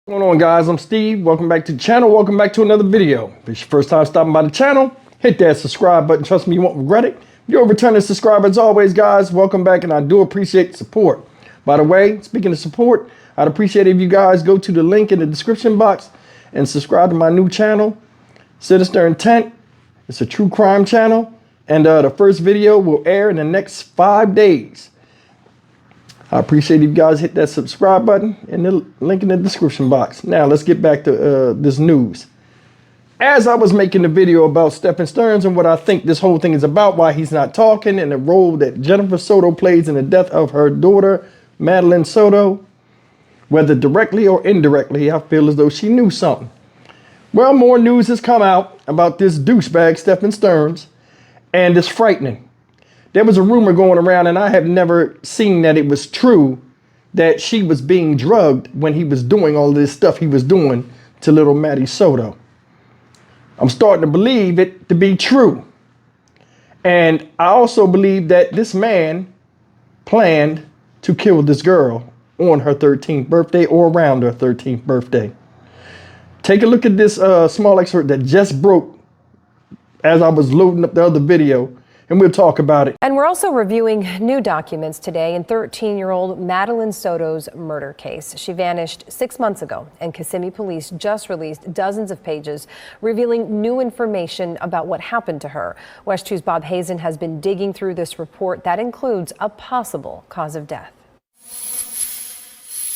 What's going on, guys? I'm Steve. Welcome back to the channel. Welcome back to another video. If it's your first time stopping by the channel, hit that subscribe button. Trust me, you won't regret it. If you're a returning subscriber, as always, guys, welcome back, and I do appreciate the support. By the way, speaking of support, I'd appreciate it if you guys go to the link in the description box and subscribe to my new channel, Sinister Intent. It's a true crime channel, and the first video will air in the next 5 days. I appreciate you guys hit that subscribe button and the link in the description box. Now let's get back to this news. As I was making the video about Stephan Stearns and what I think this whole thing is about, why he's not talking, and the role that Jennifer Soto plays in the death of her daughter, Madeline Soto, whether directly or indirectly, I feel as though she knew something. Well, more news has come out about this douchebag Stephan Stearns, and it's frightening. There was a rumor going around, and I have never seen that it was true, that she was being drugged when he was doing all this stuff he was doing to little Maddie Soto. I'm starting to believe it to be true. And I also believe that this man planned to kill this girl on her 13th birthday or around her 13th birthday. Take a look at this small excerpt that just broke as I was loading up the other video, and we'll talk about it. And we're also reviewing new documents today in 13-year-old Madeline Soto's murder case. She vanished 6 months ago, and Kissimmee police just released dozens of pages revealing new information about what happened to her. West 2's Bob Hazen has been digging through this report that includes a possible cause of death.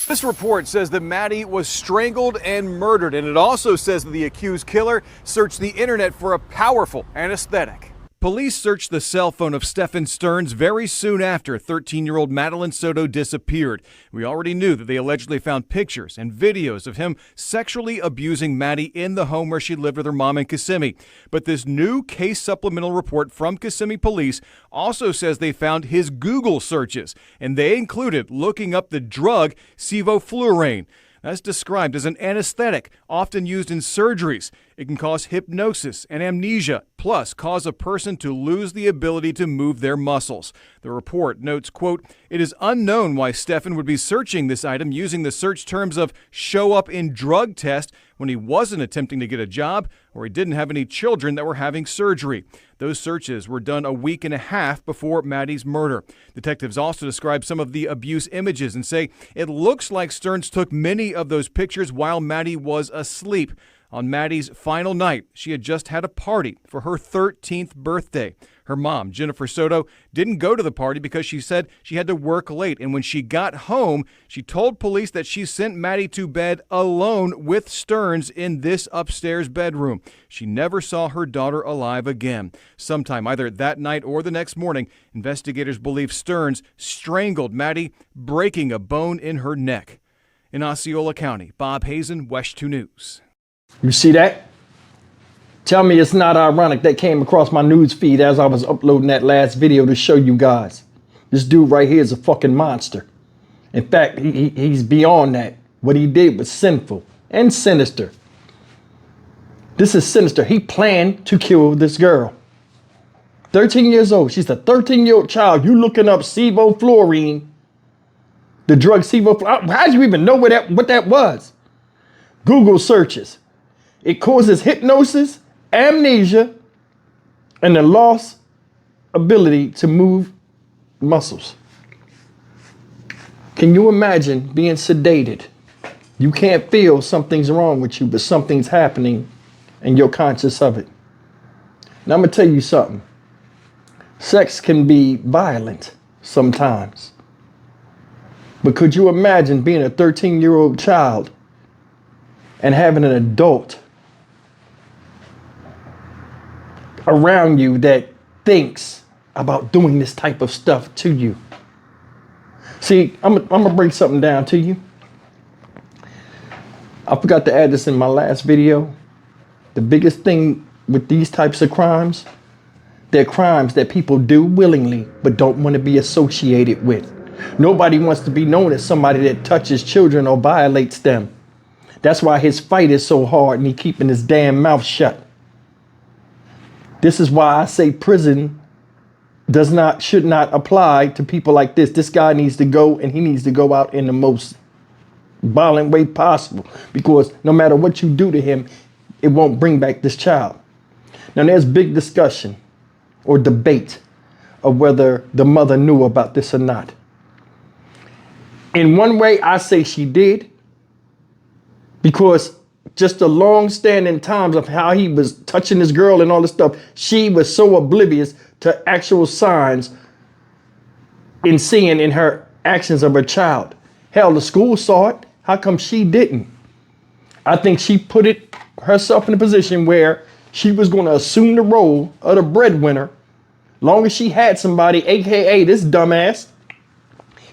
This report says that Maddie was strangled and murdered, and it also says that the accused killer searched the internet for a powerful anesthetic. Police searched the cell phone of Stephan Stearns very soon after 13-year-old Madeline Soto disappeared. We already knew that they allegedly found pictures and videos of him sexually abusing Maddie in the home where she lived with her mom in Kissimmee. But this new case supplemental report from Kissimmee police also says they found his Google searches, and they included looking up the drug sevoflurane. That's described as an anesthetic often used in surgeries. It can cause hypnosis and amnesia, plus cause a person to lose the ability to move their muscles. The report notes, quote, "It is unknown why Stephan would be searching this item using the search terms of show up in drug test when he wasn't attempting to get a job or he didn't have any children that were having surgery. Those searches were done a week and a half before Maddie's murder." Detectives also describe some of the abuse images and say it looks like Stearns took many of those pictures while Maddie was asleep. On Maddie's final night, she had just had a party for her 13th birthday. Her mom, Jennifer Soto, didn't go to the party because she said she had to work late. And when she got home, she told police that she sent Maddie to bed alone with Stearns in this upstairs bedroom. She never saw her daughter alive again. Sometime either that night or the next morning, investigators believe Stearns strangled Maddie, breaking a bone in her neck. In Osceola County, Bob Hazen, West 2 News. You see that? Tell me it's not ironic that came across my news feed as I was uploading that last video to show you guys. This dude right here is a fucking monster. In fact, he's beyond that. What he did was sinful and sinister. This is sinister. He planned to kill this girl. 13 years old. She's a 13-year-old child. You looking up sevoflurane, the drug sevoflurane. How did you even know what that was? Google searches. It causes hypnosis, amnesia, and the lost ability to move muscles. Can you imagine being sedated? You can't feel something's wrong with you, but something's happening and you're conscious of it. Now I'm gonna tell you something. Sex can be violent sometimes. But could you imagine being a 13-year-old child and having an adult around you that thinks about doing this type of stuff to you? See, I'm gonna break something down to you. I forgot to add this in my last video. The biggest thing with these types of crimes, they're crimes that people do willingly but don't want to be associated with. Nobody wants to be known as somebody that touches children or violates them. That's why his fight is so hard and he keeping his damn mouth shut. This is why I say prison should not apply to people like this. This guy needs to go, and he needs to go out in the most violent way possible, because no matter what you do to him, it won't bring back this child. Now there's big discussion or debate of whether the mother knew about this or not. In one way, I say she did, because just the long-standing times of how he was touching this girl and all this stuff, she was so oblivious to actual signs in seeing in her actions of her child. Hell, the school saw it. How come she didn't? I think she put it herself in a position where she was going to assume the role of the breadwinner. Long as she had somebody, AKA this dumbass,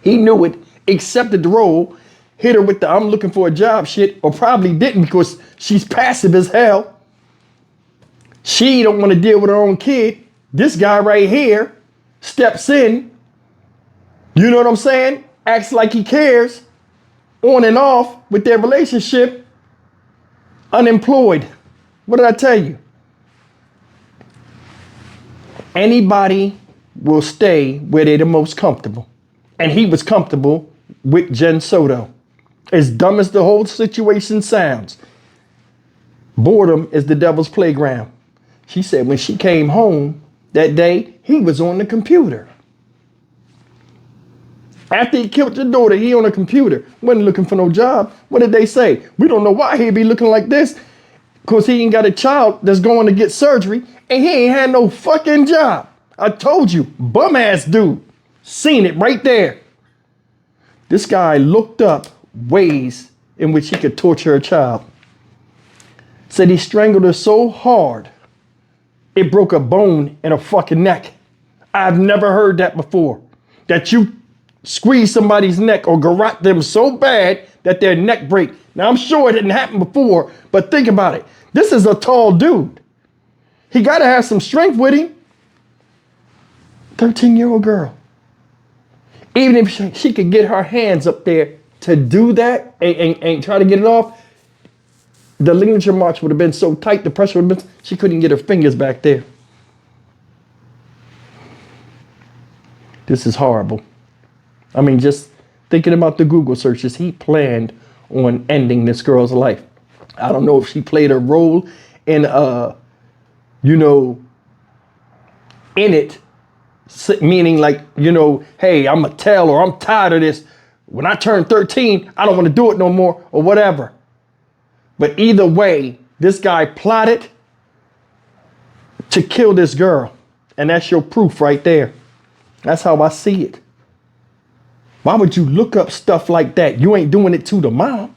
he knew it, accepted the role, hit her with the I'm looking for a job shit, or probably didn't because she's passive as hell. She don't want to deal with her own kid. This guy right here steps in, you know what I'm saying? Acts like he cares, on and off with their relationship, unemployed. What did I tell you? Anybody will stay where they're the most comfortable. And he was comfortable with Jen Soto. As dumb as the whole situation sounds, boredom is the devil's playground. She said when she came home that day, he was on the computer. After he killed your daughter, he on a computer, wasn't looking for no job. What did they say? We don't know why he'd be looking like this, because he ain't got a child that's going to get surgery, and he ain't had no fucking job. I told you, bum ass dude. Seen it right there. This guy looked up ways in which he could torture a child. Said he strangled her so hard, it broke a bone in her fucking neck. I've never heard that before. That you squeeze somebody's neck or garrote them so bad that their neck break. Now I'm sure it didn't happen before, but think about it. This is a tall dude. He got to have some strength with him. 13-year-old girl. Even if she could get her hands up there to do that and try to get it off, the ligature marks would have been so tight, the pressure would have been, she couldn't get her fingers back there. This is horrible. I mean, just thinking about the Google searches, he planned on ending this girl's life. I don't know if she played a role in, in it, meaning like, hey, I'm going to tell, or I'm tired of this. When I turn 13, I don't want to do it no more, or whatever. But either way, this guy plotted to kill this girl. And that's your proof right there. That's how I see it. Why would you look up stuff like that? You ain't doing it to the mom.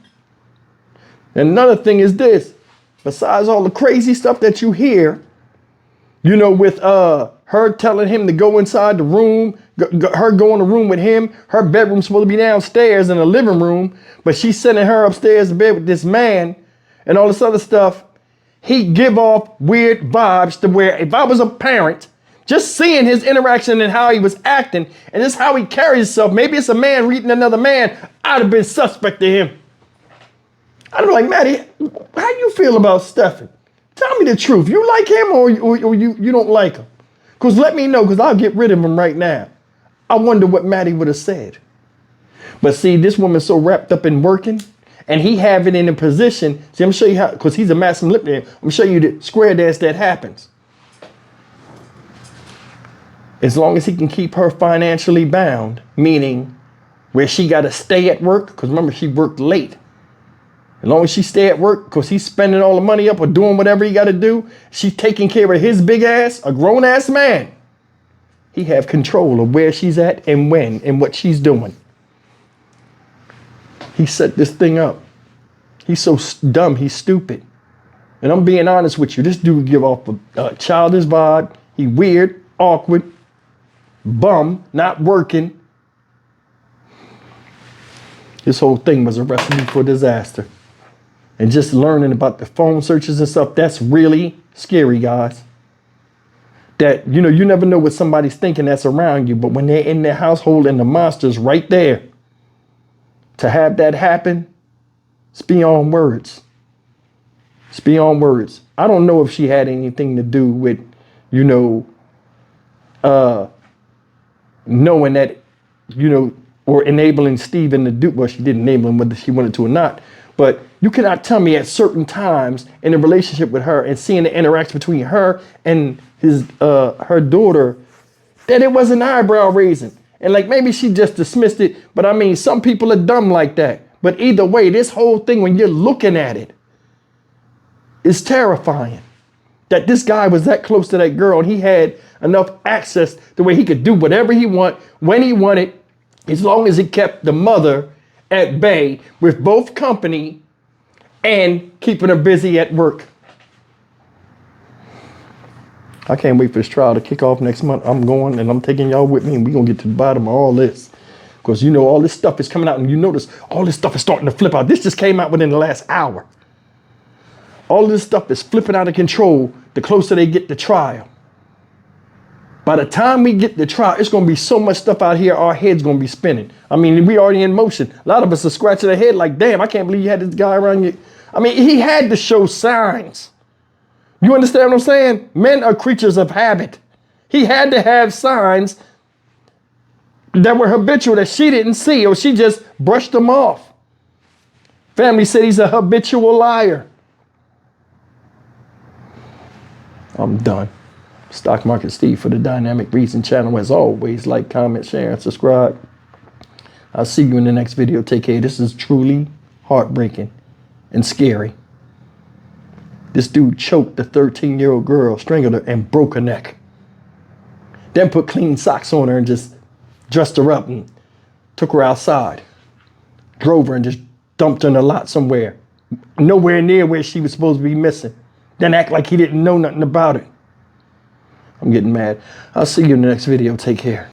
And another thing is this, besides all the crazy stuff that you hear, with her telling him to go inside the room, her go in the room with him, her bedroom's supposed to be downstairs in the living room, but she's sending her upstairs to bed with this man and all this other stuff. He give off weird vibes to where if I was a parent, just seeing his interaction and how he was acting and just how he carries himself, maybe it's a man reading another man, I'd have been suspect to him. I'd be like, Maddie, how you feel about Stephan? Tell me the truth. You like him or you don't like him? Because let me know, because I'll get rid of him right now. I wonder what Maddie would have said. But see, this woman's so wrapped up in working, and he having it in a position. See, I'm going to show you how, because he's a master manipulator. I'm going to show you the square dance that happens. As long as he can keep her financially bound, meaning where she got to stay at work, because remember, she worked late. As long as she stay at work, because he's spending all the money up or doing whatever he got to do, she's taking care of his big ass, a grown ass man. He have control of where she's at and when and what she's doing. He set this thing up. He's so dumb, he's stupid. And I'm being honest with you, this dude give off a childish vibe. He weird, awkward, bum, not working. This whole thing was a recipe for disaster. And just learning about the phone searches and stuff, that's really scary, guys. That, you never know what somebody's thinking that's around you, but when they're in their household and the monster's right there, to have that happen, it's beyond words. It's beyond words. I don't know if she had anything to do with, knowing that, or enabling Stephen to do, well, she didn't enable him whether she wanted to or not, but you cannot tell me at certain times in a relationship with her and seeing the interaction between her and her daughter that it wasn't eyebrow raising. And like maybe she just dismissed it, but I mean, some people are dumb like that. But either way, this whole thing, when you're looking at it, is terrifying. That this guy was that close to that girl and he had enough access to where he could do whatever he wanted, when he wanted, as long as it kept the mother at bay with both company and keeping her busy at work. I can't wait for this trial to kick off next month. I'm going and I'm taking y'all with me and we're going to get to the bottom of all this. Because you know all this stuff is coming out and you notice all this stuff is starting to flip out. This just came out within the last hour. All of this stuff is flipping out of control the closer they get to trial. By the time we get to trial, it's going to be so much stuff out here, our head's going to be spinning. I mean, we already in motion. A lot of us are scratching their head like, damn, I can't believe you had this guy around you. I mean, he had to show signs. You understand what I'm saying? Men are creatures of habit. He had to have signs that were habitual that she didn't see, or she just brushed them off. Family said he's a habitual liar. I'm done. Stock Market Steve for the Dynamic Reason channel. As always, like, comment, share, and subscribe. I'll see you in the next video. Take care. This is truly heartbreaking and scary. This dude choked the 13-year-old girl, strangled her, and broke her neck. Then put clean socks on her and just dressed her up and took her outside. Drove her and just dumped her in a lot somewhere. Nowhere near where she was supposed to be missing. Then act like he didn't know nothing about it. I'm getting mad. I'll see you in the next video. Take care.